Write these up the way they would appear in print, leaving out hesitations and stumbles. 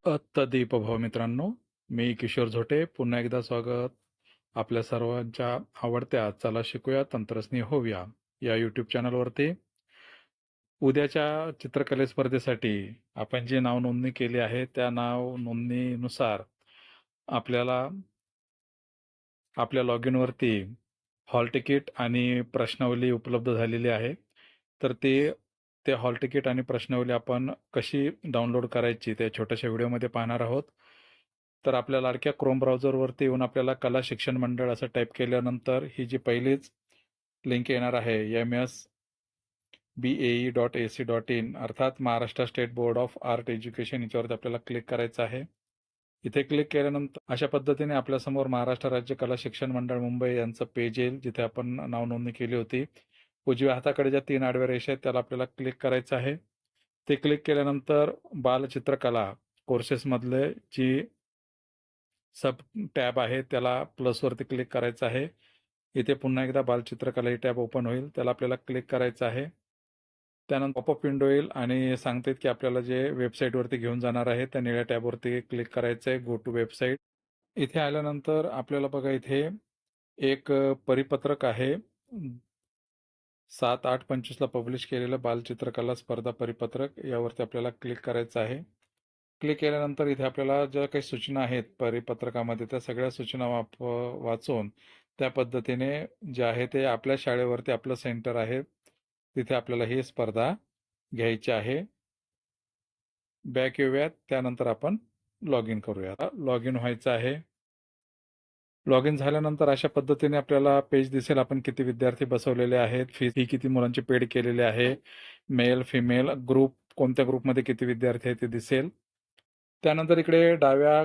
दीपभाव मित्रांनो, मी किशोर झोटे. पुन्हा एकदा स्वागत आपल्या सर्वांच्या आवडत्या चला शिकूया तंत्रज्ञ होऊया या यूट्यूब चॅनलवरती. उद्याच्या चित्रकले स्पर्धेसाठी आपण जे नाव नोंदणी केली आहे त्या नाव नोंदणीनुसार आपल्याला आपल्या लॉग इनवरती हॉल तिकीट आणि प्रश्नावली उपलब्ध झालेली आहे. तर ते हॉल तिकीट आणि प्रश्नावली आपण कशी डाउनलोड करायची त्या छोट्याशा व्हिडिओमध्ये पाहणार आहोत. तर आपल्या लाडक्या क्रोम ब्राउझरवरती येऊन आपल्याला कला शिक्षण मंडळ असं टाईप केल्यानंतर ही जी पहिलीच लिंक येणार आहे MSBAE.AC.in अर्थात Maharashtra state board of art education, याच्यावरती आपल्याला क्लिक करायचं आहे. इथे क्लिक केल्यानंतर अशा पद्धतीने आपल्यासमोर महाराष्ट्र राज्य कला शिक्षण मंडळ मुंबई यांचं पेज येईल, जिथे आपण नाव नोंदणी केली होती. उजव्या हाताकडे ज्या 3 आडव्या रेषा आहेत त्याला आपल्याला क्लिक करायचं आहे. ते क्लिक केल्यानंतर बालचित्रकला कोर्सेसमधले जी सब टॅब आहे त्याला प्लसवरती क्लिक करायचं आहे. इथे पुन्हा एकदा बालचित्रकला ही टॅब ओपन होईल, त्याला आपल्याला क्लिक करायचं आहे. त्यानंतर पॉपअप विंडो येईल आणि सांगतात की आपल्याला जे वेबसाईटवरती घेऊन जाणार आहे त्या निळ्या टॅबवरती क्लिक करायचं आहे, गो टू वेबसाईट. इथे आल्यानंतर आपल्याला बघा इथे एक परिपत्रक आहे 7/8/25ला पब्लिश केलेलं बालचित्रकला स्पर्धा परिपत्रक, यावरती आपल्याला क्लिक करायचं आहे. क्लिक केल्यानंतर इथे आपल्याला ज्या काही सूचना आहेत परिपत्रकामध्ये त्या सगळ्या सूचना वाचून त्या पद्धतीने जे आहे ते आपल्या शाळेवरती आपलं सेंटर आहे तिथे आपल्याला ही स्पर्धा घ्यायची आहे. बॅक येऊयात, त्यानंतर आपण लॉग इन करूया. लॉग इन व्हायचं आहे. लॉग इन झाल्यानंतर अशा पद्धतीने आपल्याला पेज दिसेल, आपण किती विद्यार्थी बसवलेले आहेत, फी किती मुलांची पेड केलेली आहे, मेल फिमेल ग्रुप कोणत्या ग्रुपमध्ये किती विद्यार्थी आहेत ते दिसेल. त्यानंतर इकडे डाव्या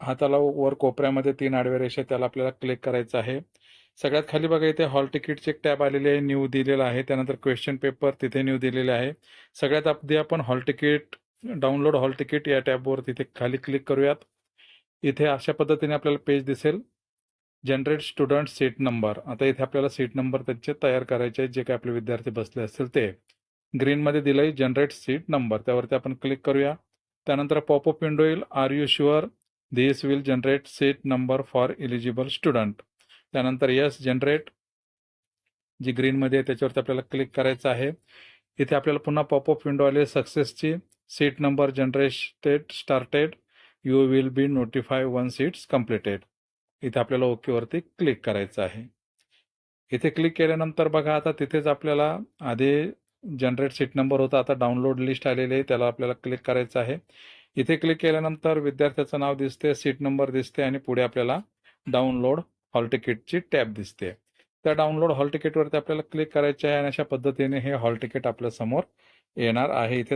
हाताला वर कोपऱ्यामध्ये 3 आडव्या रेषा त्याला आपल्याला क्लिक करायचं आहे. सगळ्यात खाली बघा इथे हॉल तिकीटचे एक टॅब आलेले आहे, न्यू दिलेला आहे. त्यानंतर क्वेश्चन पेपर तिथे न्यू दिलेले आहे. सगळ्यात आधी आपण hall ticket download hall ticket या टॅबवर तिथे खाली क्लिक करूयात. इथे अशा पद्धतीने आपल्याला पेज दिसेल, जनरेट स्टुडंट सीट नंबर. आता इथे आपल्याला सीट नंबर त्यांचे तयार करायचे आहेत, जे काही आपले विद्यार्थी बसले असतील ते. ग्रीनमध्ये दिलंय जनरेट सीट नंबर, त्यावरती आपण क्लिक करूया. त्यानंतर पॉपअप विंडो येईल, are you sure this will generate seat number for eligible student. त्यानंतर यस जनरेट जी ग्रीनमध्ये आहे त्याच्यावरती आपल्याला क्लिक करायचं आहे. इथे आपल्याला पुन्हा पॉपअप विंडो आली, सक्सेसची seat number generated started, you will be notify when seats completed. इथे आपल्याला ओके वरती क्लिक करायचं आहे. इथे क्लिक केल्यानंतर बघा आता तिथेच आपल्याला आधी जनरेट सीट नंबर होता, आता डाउनलोड लिस्ट आलेली आहे, त्याला आपल्याला क्लिक करायचं आहे. इथे क्लिक केल्यानंतर विद्यार्थ्याचं नाव दिसते, सीट नंबर दिसते आणि पुढे आपल्याला डाउनलोड हॉल तिकीटची टॅब दिसते. त्या डाउनलोड हॉल तिकीटवरती आपल्याला क्लिक करायचे आहे आणि अशा पद्धतीने हे हॉल तिकीट आपल्या समोर येणार आहे. इथे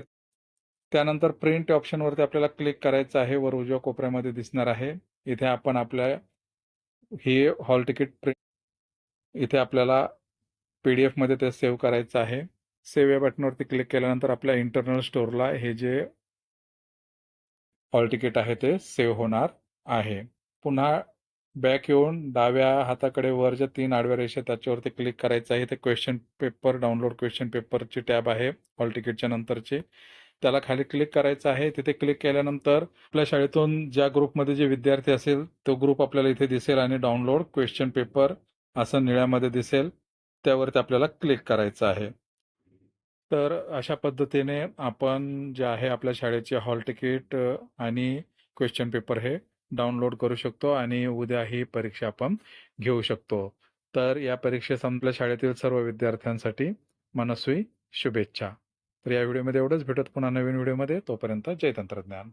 त्यानंतर प्रिंट ऑप्शनवरती आपल्याला क्लिक करायचं आहे, वर उजव्या कोपऱ्यामध्ये दिसणार आहे. इथे आपण आपल्या हे हॉल तिकीट प्रिंट इथे आपल्याला PDF मध्ये ते सेव्ह करायचं आहे. सेव्ह या बटनवरती क्लिक केल्यानंतर आपल्या इंटरनल स्टोअरला हे जे हॉल तिकीट आहे ते सेव्ह होणार आहे. पुन्हा बॅक येऊन डाव्या हाताकडे वर ज्या 3 आडव्या रेषा त्याच्यावरती क्लिक करायचं आहे. ते क्वेश्चन पेपर डाउनलोड क्वेश्चन पेपरची टॅब आहे हॉल तिकीटच्या नंतरची, त्याला खाली क्लिक करायचं आहे. तिथे क्लिक केल्यानंतर आपल्या शाळेतून ज्या ग्रुपमध्ये जे विद्यार्थी असेल तो ग्रुप आपल्याला इथे दिसेल आणि डाउनलोड क्वेश्चन पेपर असं निळ्यामध्ये दिसेल, त्यावरती आपल्याला क्लिक करायचं आहे. तर अशा पद्धतीने आपण जे आहे आपल्या शाळेचे हॉल तिकीट आणि क्वेश्चन पेपर हे डाउनलोड करू शकतो आणि उद्या ही परीक्षा आपण घेऊ शकतो. तर या परीक्षेस आपल्या शाळेतील सर्व विद्यार्थ्यांसाठी मनस्वी शुभेच्छा. तर या व्हिडिओमध्ये एवढंच, भेटत पुन्हा नवीन व्हिडिओमध्ये. तोपर्यंत जय तंत्रज्ञान.